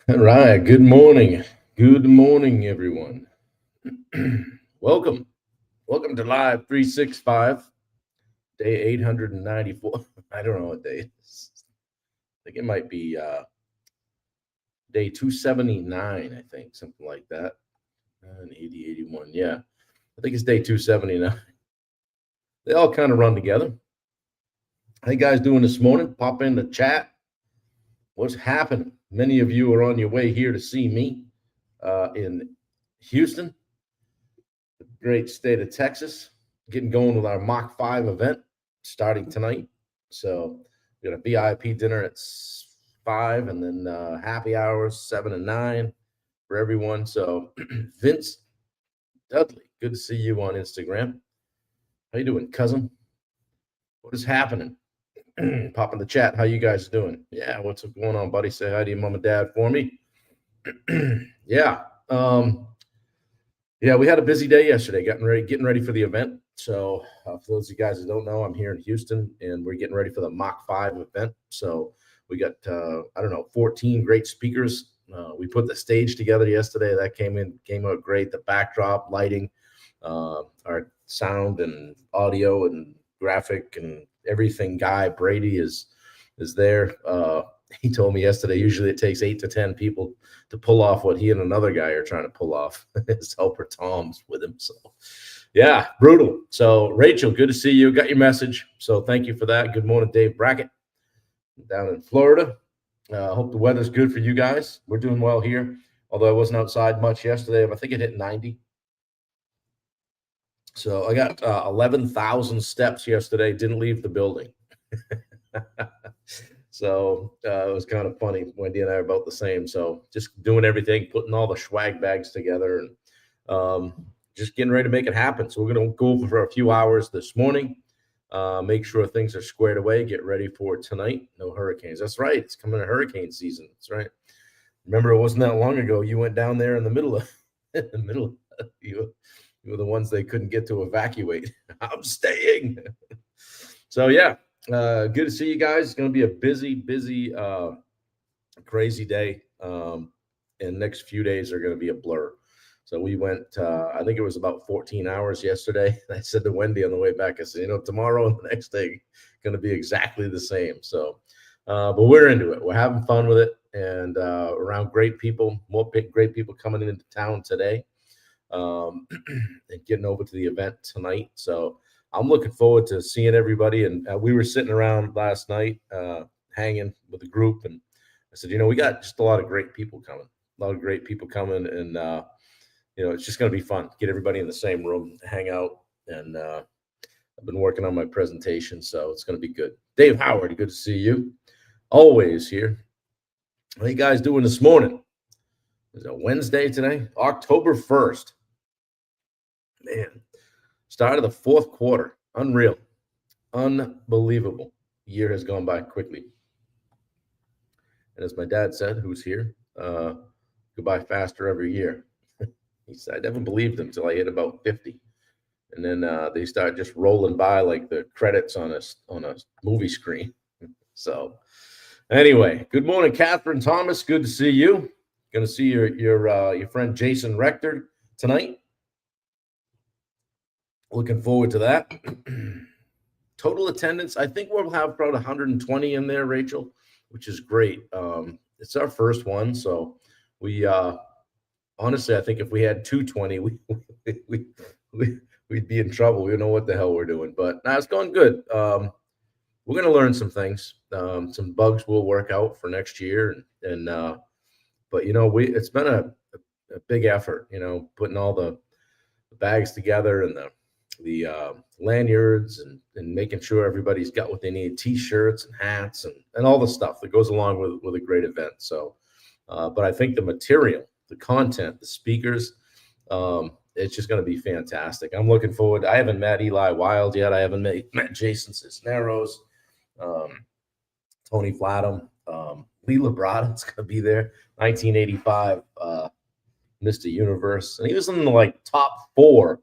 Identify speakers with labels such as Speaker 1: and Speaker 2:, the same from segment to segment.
Speaker 1: All right. Good morning. Good morning, everyone. Welcome. Welcome to Live 365, day 894. I don't know what day it is. I think it might be day 279, I think, something like that. 80, 81. Yeah. I think it's day 279. They all kind of run together. How you guys doing this morning? Pop in the chat. What's happening? Many of you are on your way here to see me in Houston, the great state of Texas, getting going with our Mach 5 event starting tonight. So we got a VIP dinner at 5 and then happy hours 7 and 9 for everyone. So Vince Dudley, good to see you on Instagram. How you doing, cousin? What is happening? Pop in the chat. How you guys doing? Yeah, what's going on, buddy? Say hi to your mom and dad for me. Yeah. Yeah, we had a busy day yesterday, getting ready for the event. So, for those of you guys that don't know, I'm here in Houston, and we're getting ready for the Mach 5 event. So, we got 14 great speakers. We put the stage together yesterday. That came out great. The backdrop, lighting, our sound and audio and graphic and everything. Guy Brady is there. He told me yesterday. Usually, it takes 8 to 10 people to pull off what he and another guy are trying to pull off. His helper Tom's with him. So, yeah, brutal. So, Rachel, good to see you. Got your message. So, thank you for that. Good morning, Dave Brackett, down in Florida. Hope the weather's good for you guys. We're doing well here. Although I wasn't outside much yesterday, I think it hit 90. So I got 11,000 steps yesterday. Didn't leave the building. So it was kind of funny. Wendy and I are about the same. So just doing everything, putting all the swag bags together, and just getting ready to make it happen. So we're going to go over for a few hours this morning, make sure things are squared away, get ready for tonight. No hurricanes. That's right. It's coming to hurricane season. That's right. Remember, it wasn't that long ago. You went down there in the middle of you were the ones they couldn't get to evacuate. I'm staying. So yeah. Good to see you guys. It's going to be a busy, crazy day. And next few days are going to be a blur. So we went, I think it was about 14 hours yesterday. I said to Wendy on the way back, I said, tomorrow and the next day going to be exactly the same. So, but we're into it. We're having fun with it, and around great people, more great people coming into town today, and getting over to the event tonight. So I'm looking forward to seeing everybody. And we were sitting around last night, hanging with the group, and I said, we got just a lot of great people coming. And it's just going to be fun. Get everybody in the same room, hang out, and I've been working on my presentation, so it's going to be good. Dave Howard, good to see you. Always here. How you guys doing this morning? Is it Wednesday today? October 1st. Man, start of the fourth quarter. Unreal. Unbelievable. Year has gone by quickly. And as my dad said, who's here, goodbye faster every year. He said, I never believed him until I hit about 50. And then they start just rolling by like the credits on a movie screen. So anyway, good morning, Catherine Thomas. Good to see you. Going to see your friend Jason Rector tonight. Looking forward to that. Total attendance, I think we'll have about 120 in there, Rachel, which is great. It's our first one, so we honestly, I think if we had 220, we'd be in trouble. We don't know what the hell we're doing, but it's going good. We're going to learn some things. Some bugs we'll work out for next year, but it's been a big effort. Putting all the bags together and the lanyards and making sure everybody's got what they need, T-shirts and hats and all the stuff that goes along with a great event. So, but I think the material, the content, the speakers, it's just going to be fantastic. I'm looking forward. I haven't met Eli Wild yet. I haven't met Jason Cisneros, Tony Flatham, Lee Labrada's going to be there. 1985 Mr. Universe, and he was in the top 4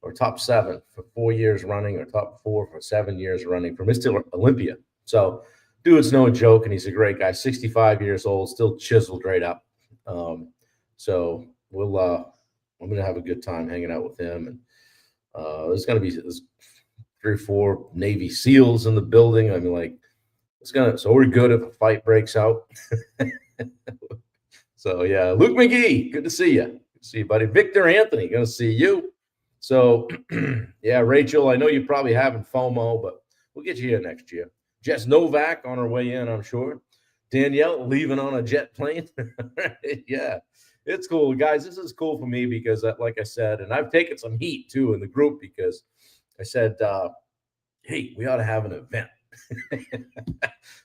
Speaker 1: or top 7 for 4 years running, or top 4 for 7 years running for Mr. Olympia. So dude's no joke, and he's a great guy. 65 years old, still chiseled right up. So I'm gonna have a good time hanging out with him, and there's gonna be 3 or 4 Navy SEALs in the building. I mean, like, so we're good if a fight breaks out. So yeah, Luke McGee, good to see you. Good to see you, buddy. Victor Anthony, gonna see you. So yeah, Rachel, I know you're probably having FOMO, but we'll get you here next year. Jess Novak on her way in, I'm sure. Danielle leaving on a jet plane. Yeah, it's cool, guys. This is cool for me because, like I said, and I've taken some heat too in the group because I said, hey, we ought to have an event.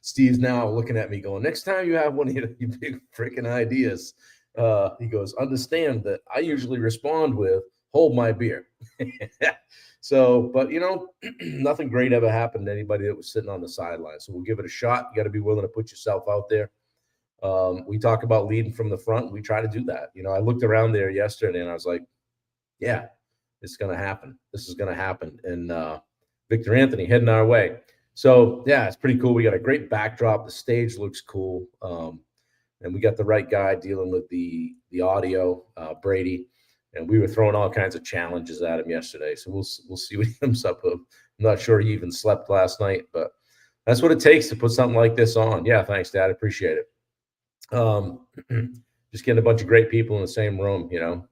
Speaker 1: Steve's now looking at me going, next time you have one of your big freaking ideas, he goes, understand that I usually respond with, hold my beer. So, but nothing great ever happened to anybody that was sitting on the sideline. So we'll give it a shot. You got to be willing to put yourself out there. We talk about leading from the front. We try to do that. I looked around there yesterday and I was like, yeah, it's going to happen. This is going to happen. And Victor Anthony heading our way. So yeah, it's pretty cool. We got a great backdrop. The stage looks cool. And we got the right guy dealing with the audio, Brady. And we were throwing all kinds of challenges at him yesterday. So we'll see what he comes up with. I'm not sure he even slept last night, but that's what it takes to put something like this on. Yeah, thanks, Dad. I appreciate it. Just getting a bunch of great people in the same room,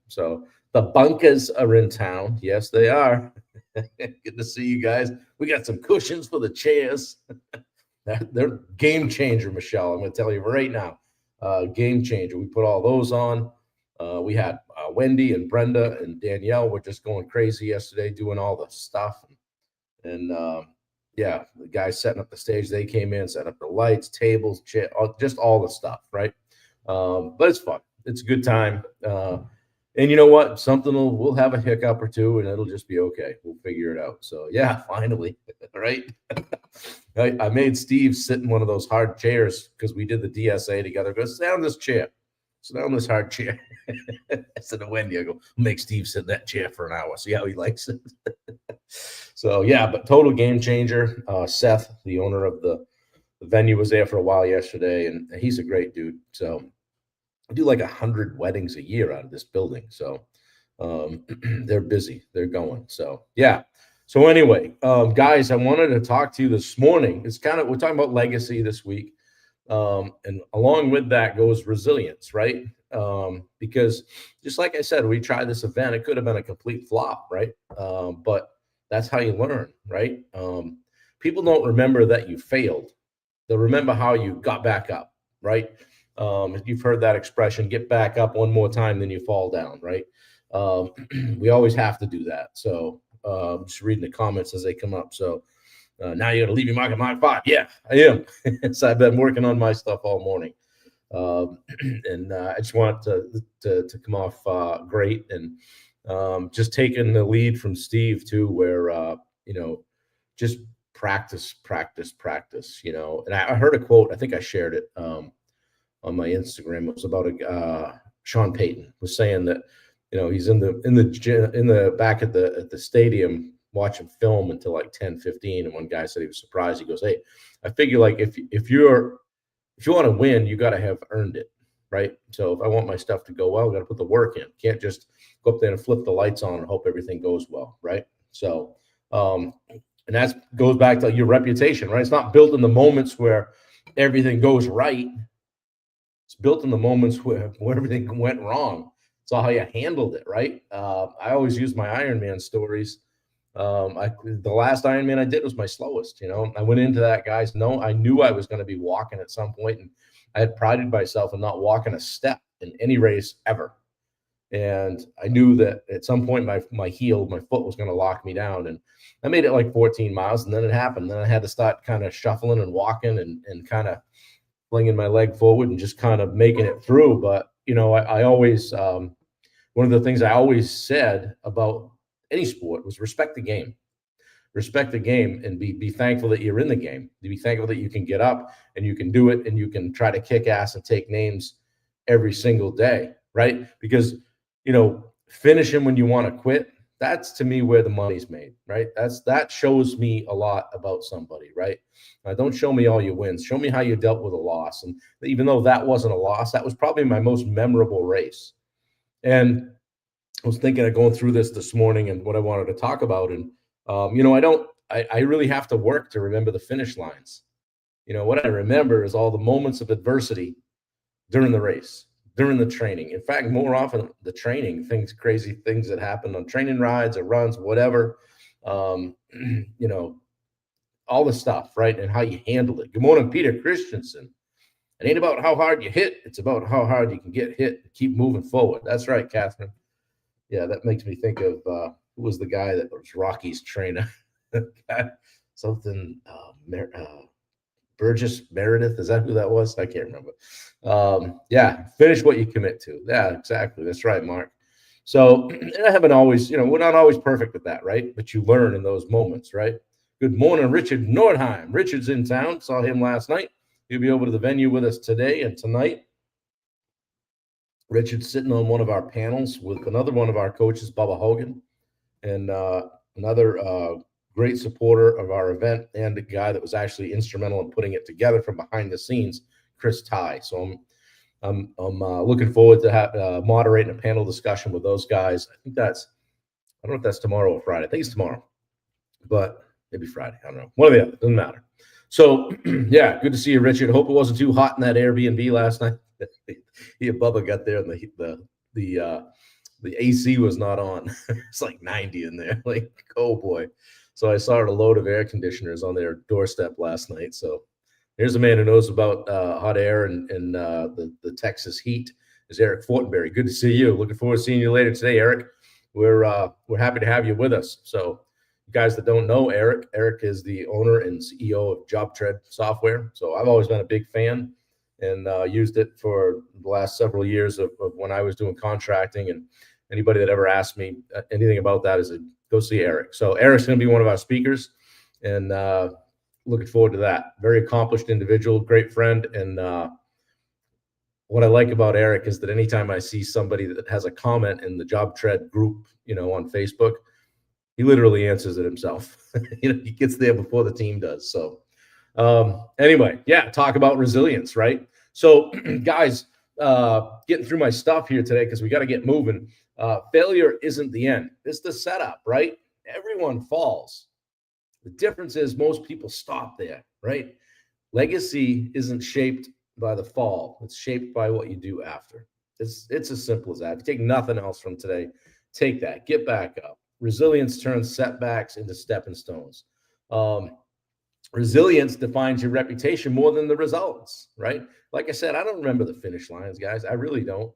Speaker 1: So the Bunkers are in town. Yes, they are. Good to see you guys. We got some cushions for the chairs. They're game changer, Michelle. I'm going to tell you right now. Game changer. We put all those on. We had Wendy and Brenda and Danielle were just going crazy yesterday doing all the stuff. And yeah, the guys setting up the stage, they came in, set up the lights, tables, chair, just all the stuff, right? But it's fun. It's a good time. And you know what? We'll have a hiccup or two and it'll just be okay. We'll figure it out. So yeah, finally, right? I made Steve sit in one of those hard chairs because we did the DSA together. Go sit down in this chair. Sit down in this hard chair. I said to Wendy, I go, make Steve sit in that chair for an hour. See how he likes it. So yeah, but total game changer. Seth, the owner of the venue, was there for a while yesterday, and he's a great dude. So I do like 100 weddings a year out of this building. So they're busy. They're going. So yeah. So anyway, guys, I wanted to talk to you this morning. We're talking about legacy this week. And along with that goes resilience, right? Because just like I said, we tried this event. It could have been a complete flop, right? But that's how you learn, right? People don't remember that you failed. They'll remember how you got back up, right? You've heard that expression, get back up one more time, then you fall down, right? We always have to do that. So just reading the comments as they come up. So now you got to leave your mark at Mark 5. Yeah, I am. So I've been working on my stuff all morning. And I just want to come off great. And just taking the lead from Steve too, where, just practice. And I heard a quote, I think I shared it on my Instagram. It was about Sean Payton was saying that, he's in the back at the stadium watching film until like 10:15, and one guy said he was surprised. He goes, hey, I figure like if you want to win, you got to have earned it, right? So if I want my stuff to go well, I got to put the work in. Can't just go up there and flip the lights on and hope everything goes well, right? So and that goes back to your reputation, right? It's not built in the moments where everything goes right. It's built in the moments where everything went wrong. It's all how you handled it, right? I always use my Ironman stories. The last Ironman I did was my slowest. I went into that, guys. No, I knew I was going to be walking at some point, and I had prided myself in not walking a step in any race ever. And I knew that at some point my foot was going to lock me down, and I made it like 14 miles, and then it happened. Then I had to start kind of shuffling and walking and kind of flinging my leg forward and just kind of making it through. But I always one of the things I always said about any sport was respect the game. Respect the game and be thankful that you're in the game. Be thankful that you can get up and you can do it and you can try to kick ass and take names every single day, right? Because, finishing when you want to quit, That's to me where the money's made, right? That shows me a lot about somebody, right? Don't show me all your wins. Show me how you dealt with a loss. And even though that wasn't a loss, that was probably my most memorable race. And I was thinking of going through this morning and what I wanted to talk about. And I really have to work to remember the finish lines. What I remember is all the moments of adversity during the race, during the training. In fact, more often the training, crazy things that happen on training rides or runs, whatever, um, all the stuff, right? And how you handle it. Good morning, Peter Christensen. It ain't about how hard you hit. It's about how hard you can get hit and keep moving forward. That's right, Catherine. Yeah, that makes me think of who was the guy that was Rocky's trainer? Something, Burgess Meredith. Is that who that was? I can't remember. Yeah, finish what you commit to. Yeah, exactly. That's right, Mark. So I haven't always, we're not always perfect at that, right? But you learn in those moments, right? Good morning, Richard Nordheim. Richard's in town. Saw him last night. He'll be over to the venue with us today and tonight. Richard's sitting on one of our panels with another one of our coaches, Bubba Hogan, and another great supporter of our event and a guy that was actually instrumental in putting it together from behind the scenes, Chris Ty. So I'm looking forward to moderating a panel discussion with those guys. I don't know if that's tomorrow or Friday. I think it's tomorrow, but maybe Friday. I don't know. One or the other. Doesn't matter. So yeah, good to see you, Richard. Hope it wasn't too hot in that Airbnb last night. He and Bubba got there and the AC was not on. It's like 90 in there. Like, oh boy. So I saw a load of air conditioners on their doorstep last night. So here's a man who knows about hot air and the Texas heat. Is Eric Fortenberry. Good to see you. Looking forward to seeing you later today, Eric. We're happy to have you with us. So you guys that don't know Eric is the owner and CEO of JobTread Software. So I've always been a big fan and used it for the last several years of when I was doing contracting. And anybody that ever asked me anything about that is go see Eric. So Eric's going to be one of our speakers, and looking forward to that. Very accomplished individual, great friend. And what I like about Eric is that anytime I see somebody that has a comment in the JobTread group, on Facebook, he literally answers it himself. He gets there before the team does. So anyway, yeah, talk about resilience, right? So guys, getting through my stuff here today because we got to get moving. Failure isn't the end. It's the setup, right? Everyone falls. The difference is most people stop there, right? Legacy isn't shaped by the fall. It's shaped by what you do after. It's as simple as that. If you take nothing else from today, take that. Get back up. Resilience turns setbacks into stepping stones. Resilience defines your reputation more than the results, right? Like I said, I don't remember the finish lines, guys. I really don't.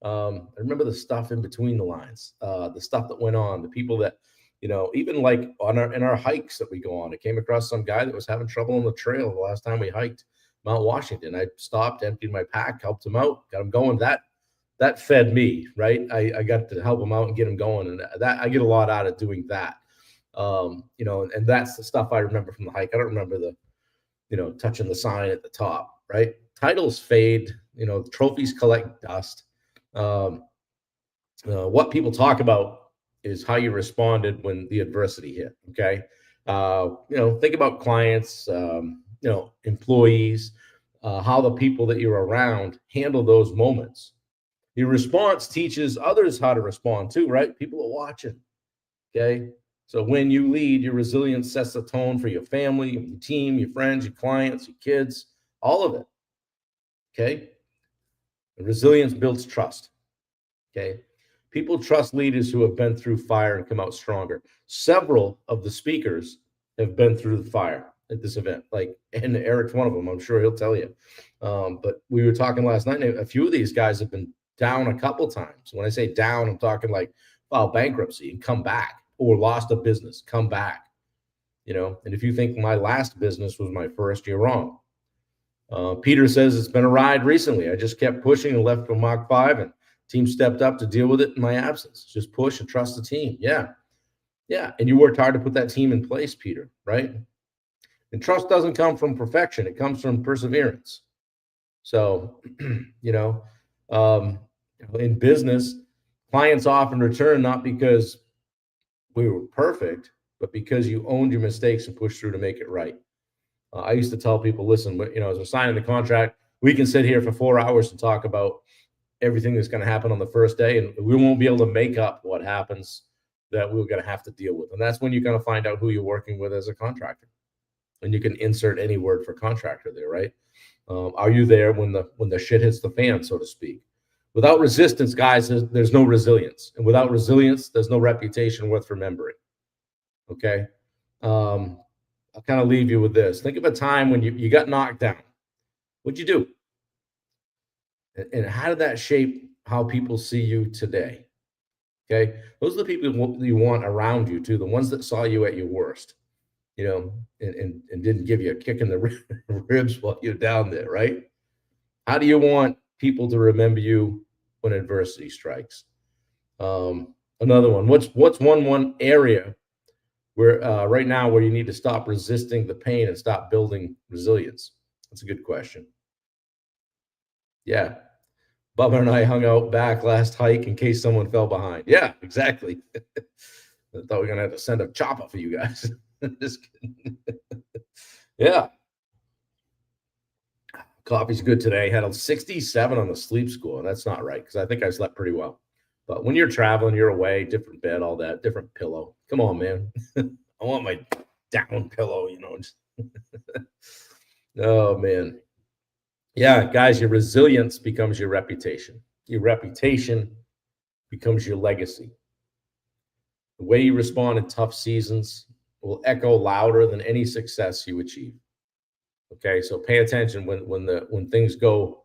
Speaker 1: I remember the stuff in between the lines, the stuff that went on, the people that, even like in our hikes that we go on. I came across some guy that was having trouble on the trail the last time we hiked Mount Washington. I stopped, emptied my pack, helped him out, got him going. That fed me, right? I got to help him out and get him going, and that I get a lot out of doing that. And that's the stuff I remember from the hike. I don't remember the, touching the sign at the top, right? Titles fade, trophies collect dust. What people talk about is how you responded when the adversity hit. Okay. Think about clients, employees, how the people that you're around handle those moments. Your response teaches others how to respond too, right? People are watching. Okay. So when you lead, your resilience sets the tone for your family, your team, your friends, your clients, your kids, all of it. Okay. And resilience builds trust. Okay. People trust leaders who have been through fire and come out stronger. Several of the speakers have been through the fire at this event, and Eric's one of them. I'm sure he'll tell you. But we were talking last night, and a few of these guys have been down a couple times. When I say down, I'm talking like file bankruptcy and come back, or lost a business, come back. And if you think my last business was my first, you're wrong. Peter says it's been a ride recently. I just kept pushing and left for Mach 5, and team stepped up to deal with it in my absence. Just push and trust the team. Yeah. And you worked hard to put that team in place, Peter, right? And trust doesn't come from perfection. It comes from perseverance. So, in business, clients often return not because we were perfect, but because you owned your mistakes and pushed through to make it right. I used to tell people, listen, as we're signing the contract, we can sit here for 4 hours and talk about everything that's going to happen on the first day, and we won't be able to make up what happens that we're going to have to deal with. And that's when you're going to find out who you're working with as a contractor. And you can insert any word for contractor there, right? Are you there when the shit hits the fan, so to speak? Without resistance, guys, there's no resilience. And without resilience, there's no reputation worth remembering. Okay? I'll kind of leave you with this. Think of a time when you got knocked down. What'd you do? And how did that shape how people see you today? Okay? Those are the people you want around you, too, the ones that saw you at your worst, and didn't give you a kick in the ribs while you're down there, right? How do you want people to remember you when adversity strikes? Another one. What's one area where right now where you need to stop resisting the pain and stop building resilience? That's a good question. Yeah. Bubba and I hung out back last hike in case someone fell behind. Yeah, exactly. I thought we were going to have to send a chopper for you guys. Just kidding. Yeah. Coffee's good today. Had a 67 on the sleep score, and that's not right because I think I slept pretty well. But when you're traveling, you're away, different bed, all that, different pillow. Come on, man. I want my down pillow, Oh, man. Yeah, guys, your resilience becomes your reputation. Your reputation becomes your legacy. The way you respond in tough seasons will echo louder than any success you achieve. Okay, so pay attention when things go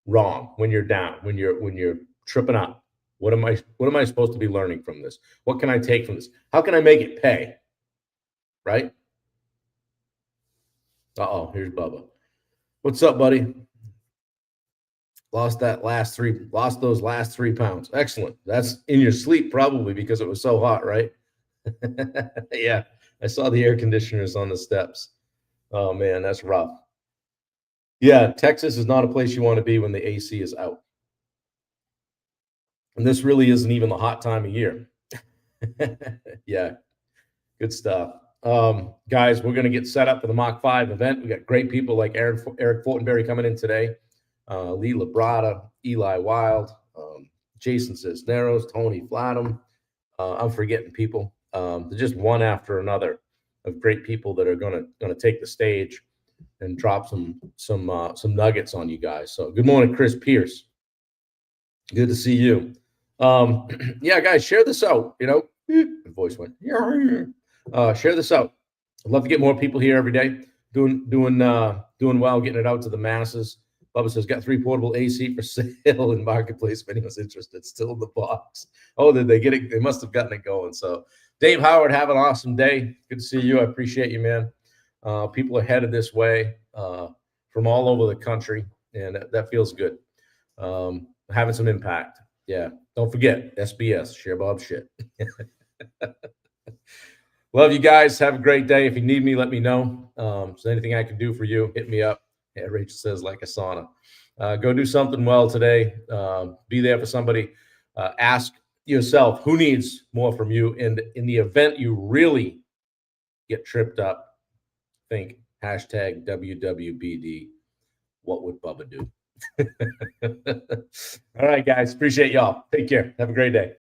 Speaker 1: wrong, when you're down, when you're tripping up. What am I supposed to be learning from this? What can I take from this? How can I make it pay? Right? Here's Bubba. What's up, buddy? Lost those last 3 pounds. Excellent. That's in your sleep probably because it was so hot, right? Yeah, I saw the air conditioners on the steps. Oh man, that's rough. Yeah, Texas is not a place you want to be when the AC is out. And this really isn't even the hot time of year. Yeah, good stuff. Guys, we're going to get set up for the Mach 5 event. We got great people like Eric Fortenberry coming in today, Lee Labrada, Eli Wild, Jason Cisneros, Tony Flatham. I'm forgetting people. They're just one after another of great people that are going to take the stage and drop some nuggets on you guys. So good morning, Chris Pierce. Good to see you. Yeah, guys, share this out. The voice went. Share this out. I'd love to get more people here every day doing well, getting it out to the masses. Bubba says, got 3 portable AC for sale in Marketplace if anyone's interested. Still in the box. Oh, did they get it? They must have gotten it going. So Dave Howard, have an awesome day. Good to see you. I appreciate you, man. People are headed this way from all over the country, and that feels good. Having some impact. Yeah. Don't forget, SBS, share Bob's shit. Love you guys. Have a great day. If you need me, let me know. If there's anything I can do for you, hit me up. Yeah, Rachel says like a sauna. Go do something well today. Be there for somebody. Ask yourself who needs more from you. And in the event you really get tripped up, think hashtag WWBD. What would Bubba do? All right, guys. Appreciate y'all. Take care. Have a great day.